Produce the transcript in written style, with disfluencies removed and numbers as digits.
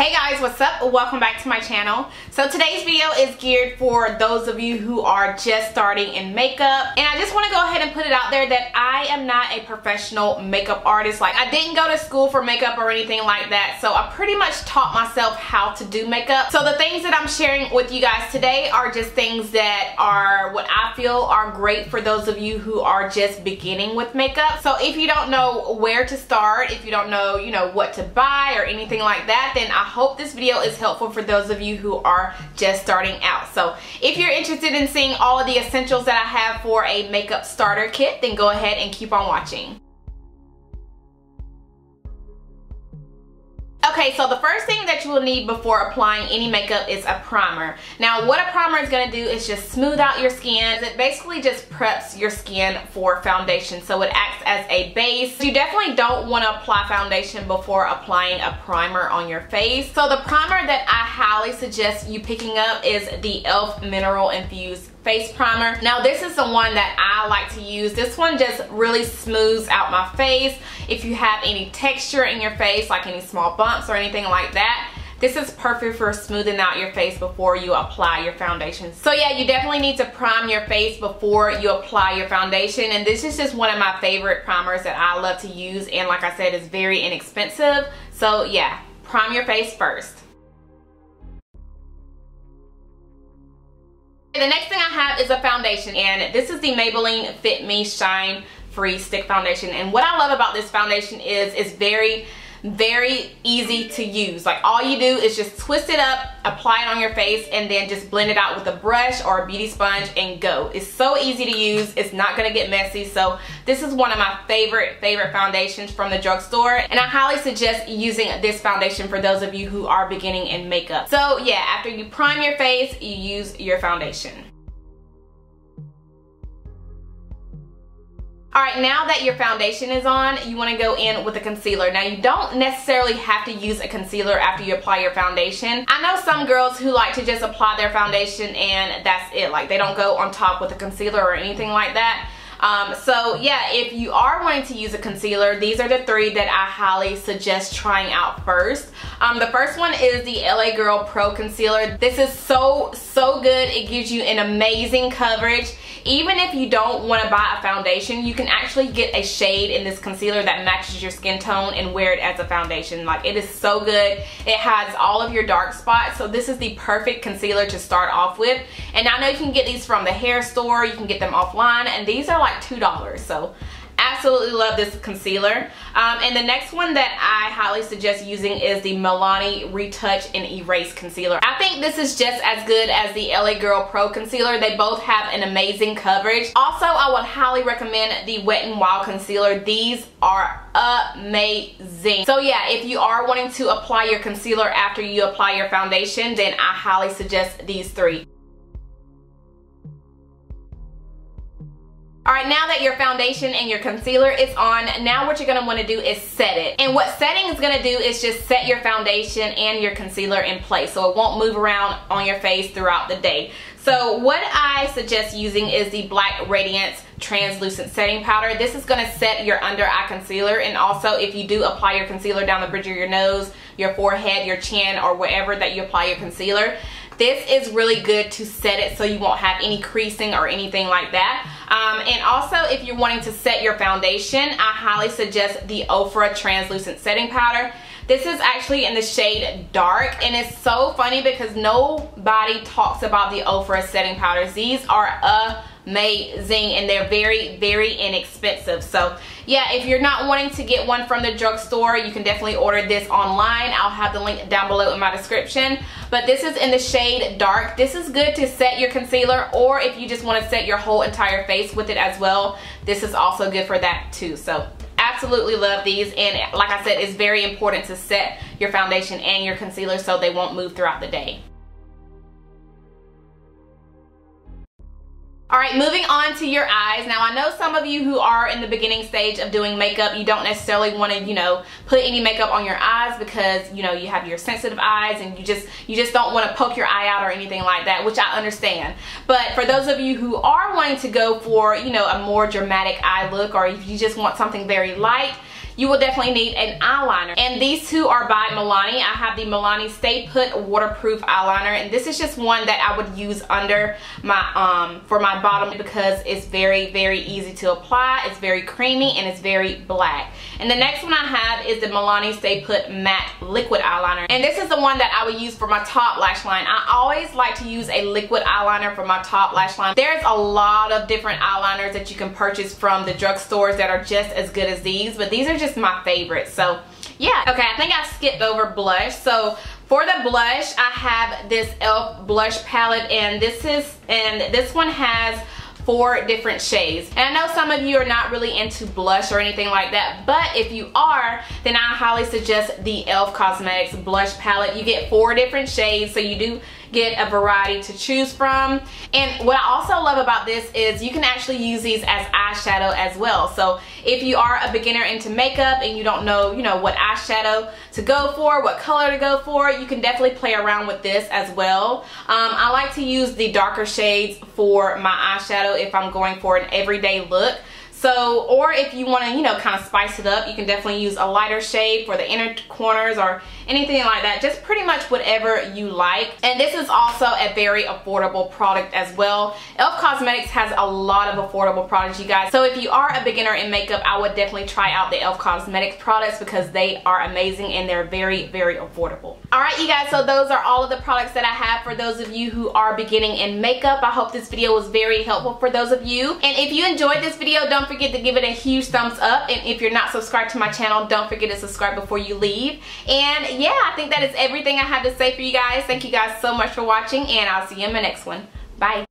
Hey guys, what's up? Welcome back to my channel. So today's video is geared for those of you who are just starting in makeup, and I just want to go ahead and put it out there that I am not a professional makeup artist. Like, I didn't go to school for makeup or anything like that, so I pretty much taught myself how to do makeup. So the things that I'm sharing with you guys today are just things that are what I feel are great for those of you who are just beginning with makeup. So if you don't know where to start, if you don't know, what to buy or anything like that, then I hope this video is helpful for those of you who are just starting out. So if you're interested in seeing all of the essentials that I have for a makeup starter kit, then go ahead and keep on watching. Okay, so the first thing that you will need before applying any makeup is a primer. Now, what a primer is going to do is just smooth out your skin. It basically just preps your skin for foundation, so it acts as a base. You definitely don't want to apply foundation before applying a primer on your face. So the primer that I highly suggest you picking up is the e.l.f. Mineral Infused face primer. Now this is the one that I like to use. This one just really smooths out my face. If you have any texture in your face, like any small bumps or anything like that, this is perfect for smoothing out your face before you apply your foundation. So yeah, you definitely need to prime your face before you apply your foundation, and this is just one of my favorite primers that I love to use, and like I said, it's very inexpensive. So yeah, prime your face first. The next thing I have is a foundation, and this is the Maybelline Fit Me Shine Free Stick Foundation. And what I love about this foundation is it's very easy to use. Like, all you do is just twist it up, apply it on your face, and then just blend it out with a brush or a beauty sponge and go. It's so easy to use. It's not gonna get messy. So this is one of my favorite foundations from the drugstore, and I highly suggest using this foundation for those of you who are beginning in makeup. So yeah, after you prime your face, you use your foundation. Alright, now that your foundation is on, you want to go in with a concealer. Now, you don't necessarily have to use a concealer after you apply your foundation. I know some girls who like to just apply their foundation and that's it. Like, they don't go on top with a concealer or anything like that. So yeah, if you are wanting to use a concealer, these are the three that I highly suggest trying out first. The first one is the LA Girl Pro Concealer. This is so good. It gives you an amazing coverage. Even if you don't want to buy a foundation, you can actually get a shade in this concealer that matches your skin tone and wear it as a foundation. Like, it is so good. It hides all of your dark spots, so this is the perfect concealer to start off with. And I know you can get these from the hair store, you can get them offline, and these are like $2, so absolutely love this concealer. And the next one that I highly suggest using is the Milani Retouch and Erase Concealer. I think this is just as good as the LA Girl Pro Concealer. They both have an amazing coverage. Also, I would highly recommend the Wet n Wild Concealer. These are amazing. So yeah, if you are wanting to apply your concealer after you apply your foundation, then I highly suggest these three. Alright, now that your foundation and your concealer is on, now what you're going to want to do is set it. And what setting is going to do is just set your foundation and your concealer in place, so it won't move around on your face throughout the day. So what I suggest using is the Black Radiance Translucent Setting Powder. This is going to set your under eye concealer, and also if you do apply your concealer down the bridge of your nose, your forehead, your chin, or wherever that you apply your concealer, this is really good to set it so you won't have any creasing or anything like that. And also, if you're wanting to set your foundation, I highly suggest the Ofra Translucent Setting Powder. This is actually in the shade Dark, and it's so funny because nobody talks about the Ofra setting powders. These are amazing, and they're very inexpensive. So yeah, if you're not wanting to get one from the drugstore, you can definitely order this online. I'll have the link down below in my description. But this is in the shade Dark. This is good to set your concealer, or if you just want to set your whole entire face with it as well, this is also good for that too. So absolutely love these, and like I said, it's very important to set your foundation and your concealer so they won't move throughout the day. Alright, moving on to your eyes. Now, I know some of you who are in the beginning stage of doing makeup, you don't necessarily want to, put any makeup on your eyes because, you have your sensitive eyes, and you just don't want to poke your eye out or anything like that, which I understand. But for those of you who are wanting to go for, a more dramatic eye look, or if you just want something very light, you will definitely need an eyeliner. And these two are by Milani. I have the Milani Stay Put Waterproof Eyeliner, and this is just one that I would use under my for my bottom because it's very, very easy to apply. It's very creamy and it's very black. And the next one I have is the Milani Stay Put Matte Liquid Eyeliner, and this is the one that I would use for my top lash line. I always like to use a liquid eyeliner for my top lash line. There's a lot of different eyeliners that you can purchase from the drugstores that are just as good as these, but these are just my favorites. So yeah, okay, I think I skipped over blush. So for the blush, I have this e.l.f. blush palette, and this one has 4 different shades. And I know some of you are not really into blush or anything like that, but if you are, then I highly suggest the e.l.f. Cosmetics blush palette. You get 4 different shades, so you do get a variety to choose from. And what I also love about this is you can actually use these as eyeshadow as well. So if you are a beginner into makeup and you don't know, what eyeshadow to go for, what color to go for, you can definitely play around with this as well. I like to use the darker shades for my eyeshadow if I'm going for an everyday look. So, or if you want to, kind of spice it up, you can definitely use a lighter shade for the inner corners or anything like that. Just pretty much whatever you like. And this is also a very affordable product as well. e.l.f. Cosmetics has a lot of affordable products, you guys. So if you are a beginner in makeup, I would definitely try out the e.l.f. Cosmetics products because they are amazing and they're very, very affordable. Alright, you guys, so those are all of the products that I have for those of you who are beginning in makeup. I hope this video was very helpful for those of you. And if you enjoyed this video, don't forget to give it a huge thumbs up. And if you're not subscribed to my channel, don't forget to subscribe before you leave. And yeah, I think that is everything I have to say for you guys. Thank you guys so much for watching, and I'll see you in my next one. Bye.